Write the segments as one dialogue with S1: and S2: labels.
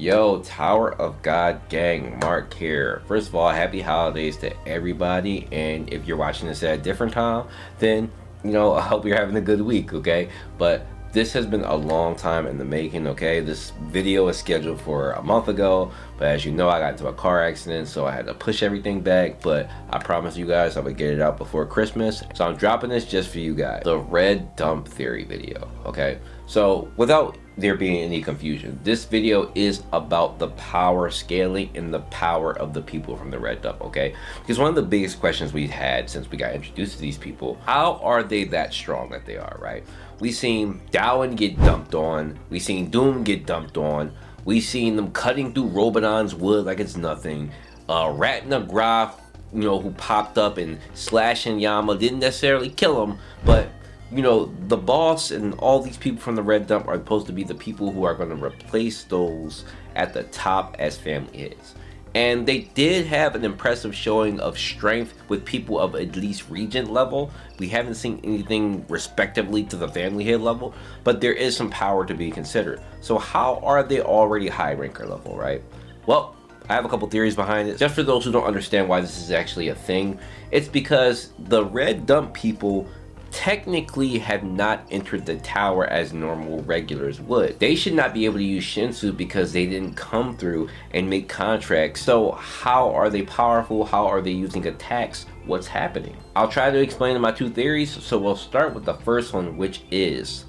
S1: Yo, Tower of God gang, Mark here. First of all, happy holidays to everybody, and if you're watching this at a different time, then, I hope you're having a good week, okay? But this has been a long time in the making, okay? This video is scheduled for a month ago, but as you know, I got into a car accident, so I had to push everything back, but I promised you guys I would get it out before Christmas, so I'm dropping this just for you guys. The red dump theory video, okay? So, without there being any confusion, this video is about the power scaling and the power of the people from the red dump, okay? Because one of the biggest questions we've had since we got introduced to these people, how are they that strong that they are, right? We seen Dowan get dumped on, we seen Doom get dumped on, we seen them cutting through Robodon's wood like it's nothing, Ratna Graf, who popped up and slashing Yama, didn't necessarily kill him, but the boss and all these people from the red dump are supposed to be the people who are going to replace those at the top as family heads. And they did have an impressive showing of strength with people of at least regent level. We haven't seen anything respectively to the family head level, but there is some power to be considered. So how are they already high ranker level, right? Well, I have a couple theories behind it. Just for those who don't understand why this is actually a thing, it's because the red dump people technically have not entered the tower as normal regulars would. They should not be able to use Shinsu because they didn't come through and make contracts. So how are they powerful? How are they using attacks? What's happening? I'll try to explain my two theories. So we'll start with the first one, which is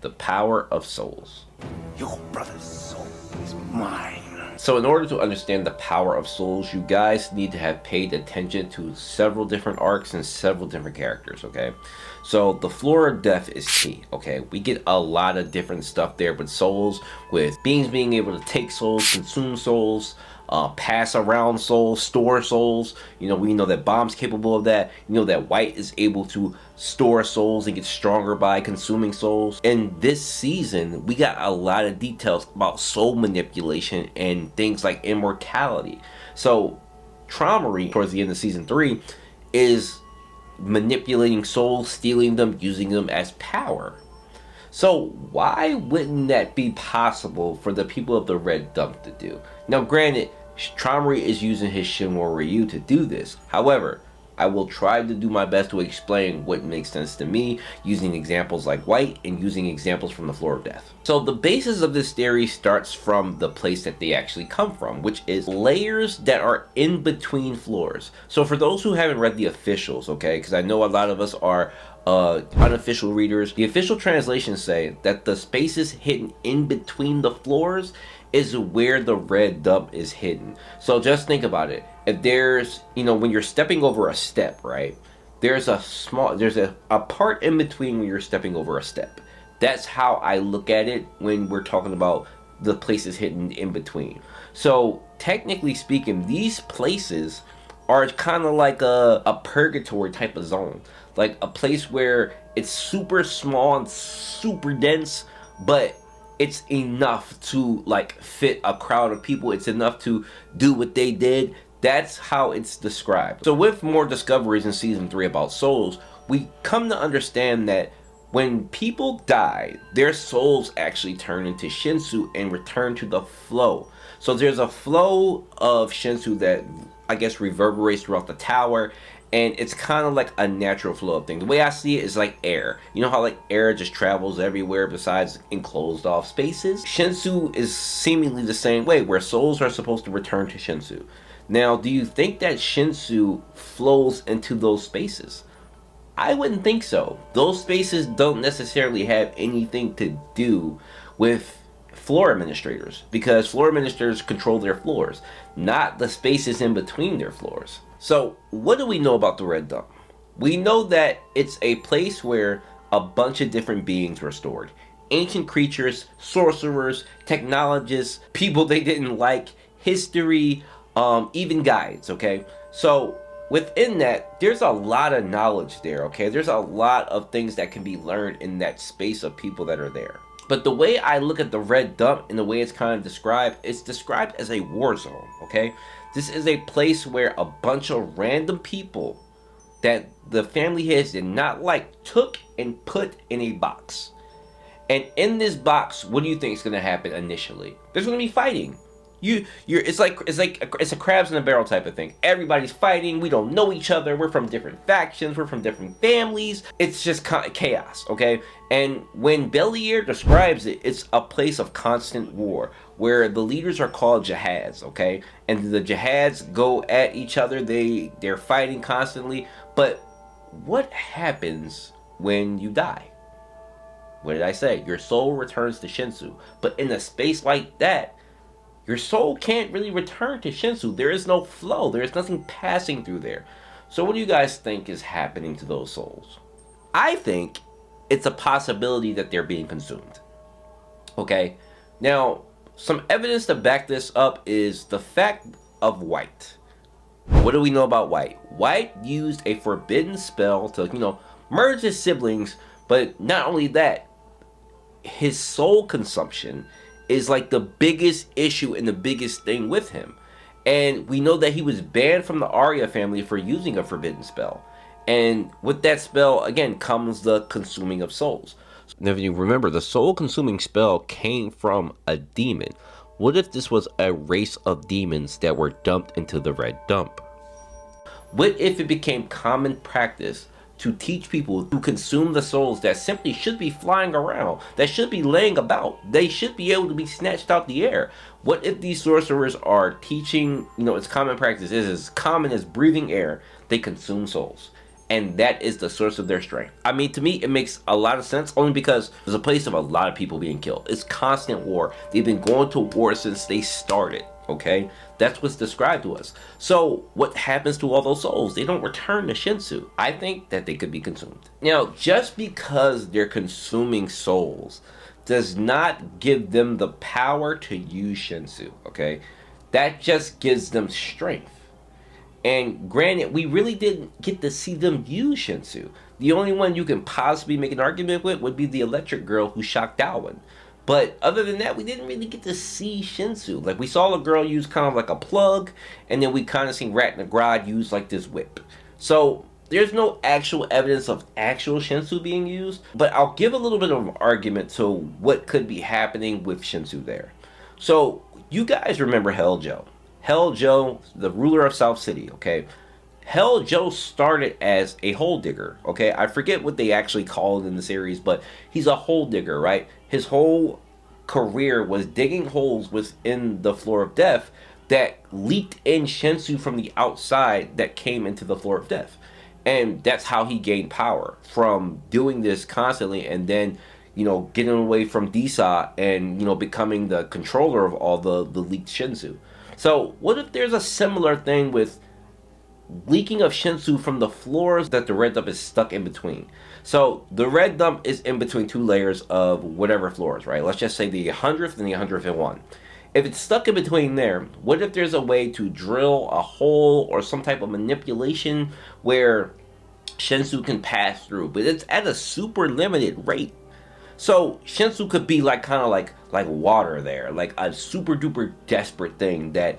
S1: the power of souls.
S2: Your brother's soul is mine.
S1: So in order to understand the power of souls, you guys need to have paid attention to several different arcs and several different characters, okay? So the floor of death is key, okay? We get a lot of different stuff there with souls, with beings being able to take souls, consume souls, pass around souls, store souls. We know that Bomb's capable of that. That White is able to store souls and get stronger by consuming souls. In this season, we got a lot of details about soul manipulation and things like immortality. So Traumery, towards the end of season 3, is manipulating souls, stealing them, using them as power. So why wouldn't that be possible for the people of the red dump to do? Now granted, Traumery is using his Shinwo Ryu to do this. However, I will try to do my best to explain what makes sense to me, using examples like White and using examples from the floor of death. So the basis of this theory starts from the place that they actually come from, which is layers that are in between floors. So for those who haven't read the officials, okay, because I know a lot of us are unofficial readers, the official translations say that the spaces hidden in between the floors is where the red dump is hidden. So just think about it. If there's, when you're stepping over a step, right? There's a part in between when you're stepping over a step. That's how I look at it when we're talking about the places hidden in between. So technically speaking, these places are kind of like a purgatory type of zone. Like a place where it's super small and super dense, but it's enough to like fit a crowd of people. It's enough to do what they did. That's how it's described. So with more discoveries in season 3 about souls, we come to understand that when people die, their souls actually turn into Shinsu and return to the flow. So there's a flow of Shinsu that I guess reverberates throughout the tower, and it's kind of like a natural flow of things. The way I see it is like air. You know how like air just travels everywhere besides enclosed off spaces? Shinsu is seemingly the same way, where souls are supposed to return to Shinsu. Now, do you think that Shinsu flows into those spaces? I wouldn't think so. Those spaces don't necessarily have anything to do with floor administrators, because floor administrators control their floors, not the spaces in between their floors. So what do we know about the red dump? We know that it's a place where a bunch of different beings were stored. Ancient creatures, sorcerers, technologists, people they didn't like, history, even guides, okay? So within that, there's a lot of knowledge there, okay? There's a lot of things that can be learned in that space of people that are there. But the way I look at the red dump and the way it's kind of described, it's described as a war zone, okay? This is a place where a bunch of random people that the family heads did not like took and put in a box. And in this box, what do you think is going to happen initially? There's going to be fighting. It's a crabs in a barrel type of thing. Everybody's fighting. We don't know each other. We're from different factions. We're from different families. It's just chaos, okay? And when Belier describes it, it's a place of constant war where the leaders are called jihads, okay? And the jihads go at each other. They're fighting constantly. But what happens when you die? What did I say? Your soul returns to Shinsu. But in a space like that, your soul can't really return to Shinsu. There is no flow. There is nothing passing through there. So what do you guys think is happening to those souls? I think it's a possibility that they're being consumed. Okay? Now, some evidence to back this up is the fact of White. What do we know about White? White used a forbidden spell to, merge his siblings, but not only that, his soul consumption is like the biggest issue and the biggest thing with him. And we know that he was banned from the Arya family for using a forbidden spell. And with that spell, again, comes the consuming of souls. Now, if you remember, the soul consuming spell came from a demon. What if this was a race of demons that were dumped into the red dump? What if it became common practice to teach people to consume the souls that simply should be flying around, that should be laying about, they should be able to be snatched out the air? What if these sorcerers are teaching, it's common practice, is as common as breathing air, they consume souls? And that is the source of their strength. I mean, to me, it makes a lot of sense, only because there's a place of a lot of people being killed. It's constant war. They've been going to war since they started, okay? That's what's described to us. So what happens to all those souls? They don't return to Shinsu. I think that they could be consumed. Now, just because they're consuming souls does not give them the power to use Shinsu, okay? That just gives them strength. And granted, we really didn't get to see them use Shinsu. The only one you can possibly make an argument with would be the electric girl who shocked Darwin. But other than that, we didn't really get to see Shinsu. Like, we saw a girl use kind of like a plug, and then we kind of seen Rat Nagrad use like this whip. So there's no actual evidence of actual Shinsu being used, but I'll give a little bit of an argument to what could be happening with Shinsu there. So you guys remember Hell Joe. Hell Joe, the ruler of South City, okay? Hell Joe started as a hole digger, okay? I forget what they actually call it in the series, but he's a hole digger, right? His whole career was digging holes within the floor of death that leaked in Shinsu from the outside that came into the floor of death. And that's how he gained power, from doing this constantly and then, getting away from Disa and, becoming the controller of all the leaked Shinsu. So what if there's a similar thing with leaking of Shinsu from the floors that the red dump is stuck in between? So the red dump is in between two layers of whatever floors, right? Let's just say the 100th and the 101. If it's stuck in between there, what if there's a way to drill a hole or some type of manipulation where Shinsu can pass through, but it's at a super limited rate? So Shinsu could be like kind of like water there, like a super duper desperate thing that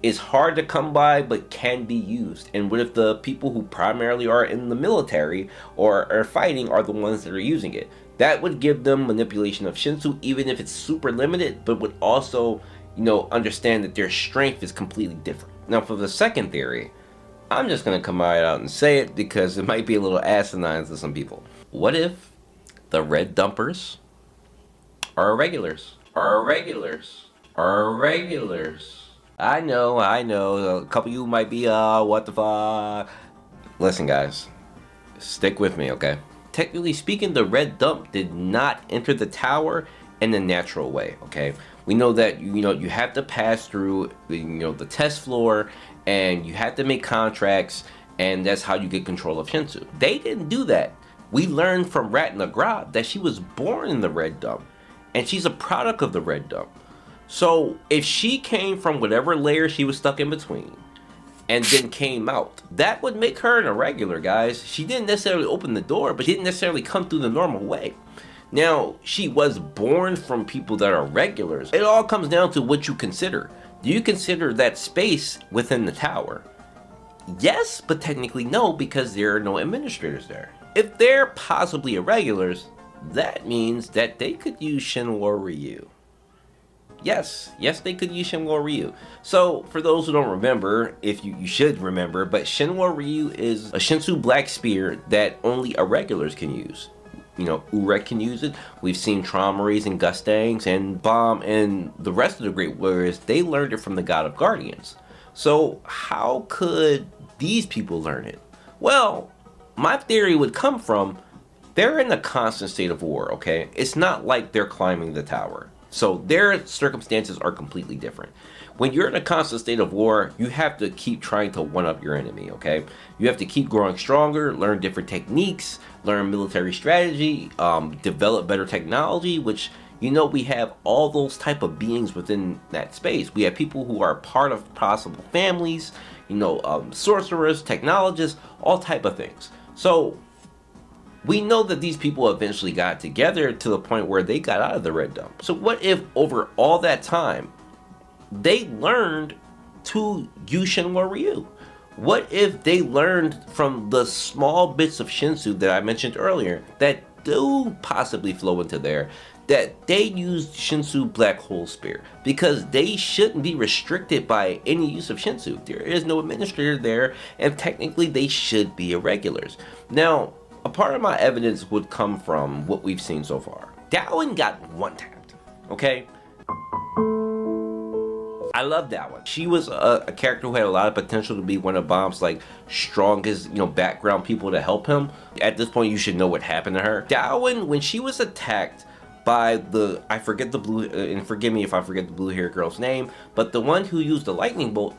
S1: is hard to come by but can be used. And what if the people who primarily are in the military or are fighting are the ones that are using it? That would give them manipulation of Shinsu, even if it's super limited, but would also, understand that their strength is completely different. Now, for the second theory, I'm just going to come right out and say it because it might be a little asinine to some people. What if the red dumpers are irregulars? I know. A couple of you might be, what the fuck? Listen, guys. Stick with me, okay? Technically speaking, the red dump did not enter the tower in a natural way, okay? We know that, you have to pass through, the test floor, and you have to make contracts, and that's how you get control of Shinsu. They didn't do that. We learned from Rat Nagrad that she was born in the red dump, and she's a product of the red dump. So if she came from whatever layer she was stuck in between and then came out, that would make her an irregular, guys. She didn't necessarily open the door, but she didn't necessarily come through the normal way. Now, she was born from people that are regulars. It all comes down to what you consider. Do you consider that space within the tower? Yes, but technically no, because there are no administrators there. If they're possibly irregulars, that means that they could use Shinwa Ryu. Yes, they could use Shinwo Ryu. So, for those who don't remember, if you should remember, but Shinwo Ryu is a Shinsu Black Spear that only irregulars can use. You know, Urek can use it. We've seen Traumaries and Gustangs and Bomb and the rest of the Great Warriors, they learned it from the God of Guardians. So, how could these people learn it? Well, my theory would come from they're in a constant state of war, okay? It's not like they're climbing the tower. So their circumstances are completely different. When you're in a constant state of war, you have to keep trying to one-up your enemy, okay? You have to keep growing stronger, learn different techniques, learn military strategy, develop better technology, which, you know, we have all those type of beings within that space. We have people who are part of possible families, you know, sorcerers, technologists, all type of things. So we know that these people eventually got together to the point where they got out of the red dump. So what if over all that time, they learned to use Shinwo Ryu? What if they learned from the small bits of Shinsu that I mentioned earlier that do possibly flow into there, that they used Shinsu Black Hole Spear? Because they shouldn't be restricted by any use of Shinsu. There is no administrator there, and technically they should be irregulars. Now, a part of my evidence would come from what we've seen so far. Dawen got one-tapped, okay? I love Dawen. She was a character who had a lot of potential to be one of Bomb's like strongest, you know, background people to help him. At this point, you should know what happened to her. Dawen, when she was attacked by the, I forget the blue, and forgive me if I forget the blue hair girl's name, but the one who used the lightning bolt,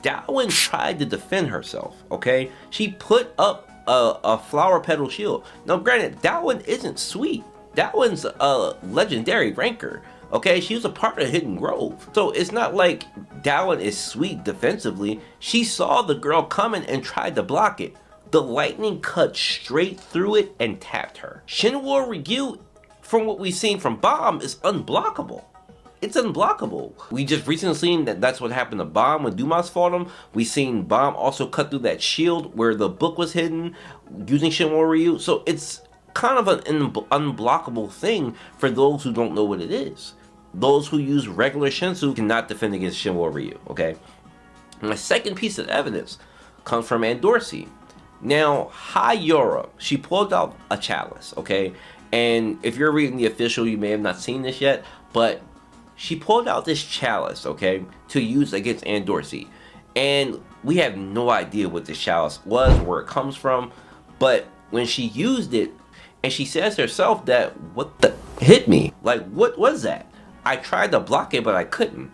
S1: Dawen tried to defend herself, okay? She put up a flower petal shield. Now, granted, Dawen isn't sweet. Dawen's a legendary ranker. Okay, she was a part of Hidden Grove. So it's not like Dawen is sweet defensively. She saw the girl coming and tried to block it. The lightning cut straight through it and tapped her. Shinwo Ryu, from what we've seen from Bomb, is unblockable. It's unblockable. We just recently seen that that's what happened to Bomb when Dumas fought him. We seen Bomb also cut through that shield where the book was hidden using Shinwo Ryu. So it's kind of an unblockable thing for those who don't know what it is. Those who use regular Shinsu cannot defend against Shinwo Ryu, okay? My second piece of evidence comes from Andorsi. Now, Hayora, she pulled out a chalice, okay? And if you're reading the official, you may have not seen this yet, but she pulled out this chalice, okay, to use against Andorsi. And we have no idea what this chalice was, where it comes from, but when she used it, and she says herself that, what the hit me? Like, what was that? I tried to block it, but I couldn't.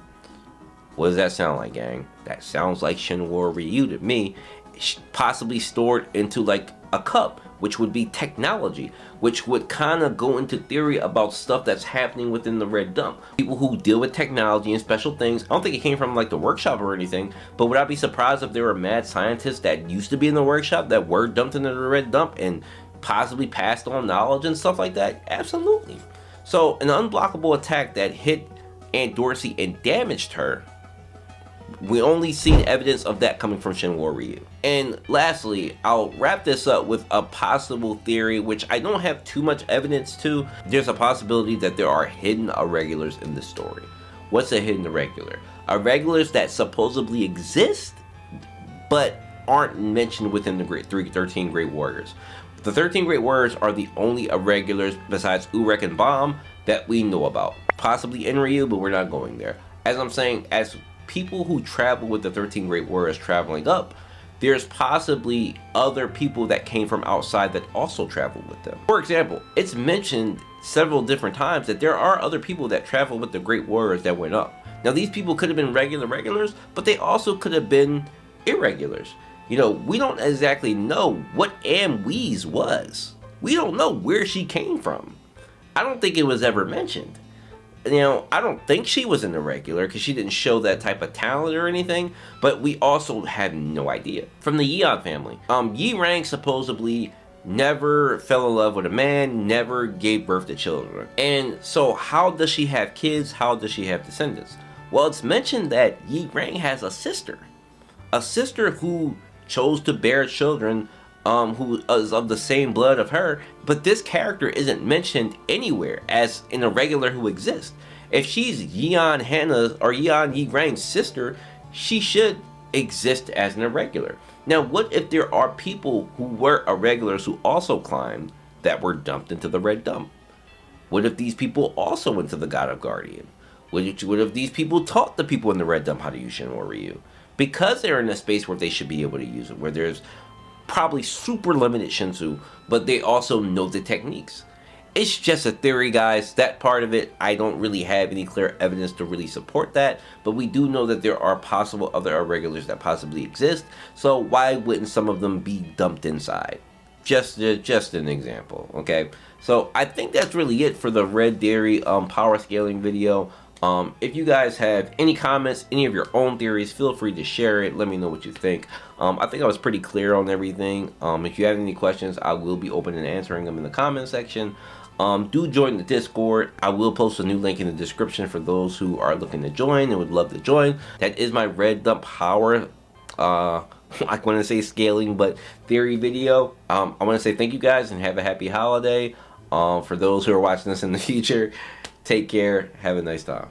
S1: What does that sound like, gang? That sounds like Shinwo Ryu to me, possibly stored into like a cup, which would be technology, which would kind of go into theory about stuff that's happening within the red dump. People who deal with technology and special things. I don't think it came from like the workshop or anything, but would I be surprised if there were mad scientists that used to be in the workshop that were dumped into the red dump and possibly passed on knowledge and stuff like that? Absolutely. So an unblockable attack that hit Andorsi and damaged her, we only seen evidence of that coming from Shinwo Ryu. And lastly, I'll wrap this up with a possible theory, which I don't have too much evidence to. There's a possibility that there are hidden irregulars in this story. What's a hidden irregular? Irregulars that supposedly exist, but aren't mentioned within the 13 Great Warriors. The 13 Great Warriors are the only irregulars besides Urek and Bomb that we know about. Possibly Enryu, but we're not going there. As I'm saying, as people who travel with the 13 Great Warriors traveling up, there's possibly other people that came from outside that also traveled with them. For example, it's mentioned several different times that there are other people that travel with the Great Warriors that went up. Now these people could have been regulars, but they also could have been irregulars. You know, we don't exactly know what Amwise was. We don't know where she came from. I don't think it was ever mentioned. You know, I don't think she was an irregular because she didn't show that type of talent or anything, but we also had no idea. From the Yeon family, Yi Rang supposedly never fell in love with a man, never gave birth to children. And so how does she have kids? How does she have descendants? Well, it's mentioned that Yi Rang has a sister who chose to bear children who is of the same blood of her, but this character isn't mentioned anywhere as an irregular who exists. If she's Yeon Hannah's or Yeon Yi Rang's sister, she should exist as an irregular. Now, what if there are people who were irregulars who also climbed that were dumped into the red dump? What if these people also went to the God of Guardian? What if these people taught the people in the red dump how to use Shinwa Ryu? Because they're in a space where they should be able to use it, where there's probably super limited Shinsu, but they also know the techniques. It's just a theory, guys. That part of it, I don't really have any clear evidence to really support that, but we do know that there are possible other irregulars that possibly exist, so why wouldn't some of them be dumped inside? Just an example, okay? So I think that's really it for the Red Dairy power scaling video. If you guys have any comments, any of your own theories, feel free to share it. Let me know what you think. I think I was pretty clear on everything. If you have any questions, I will be open and answering them in the comment section. Do join the Discord. I will post a new link in the description for those who are looking to join and would love to join. That is my red dump power, I want to say scaling, but theory video. I want to say thank you guys and have a happy holiday. For those who are watching this in the future, take care. Have a nice time.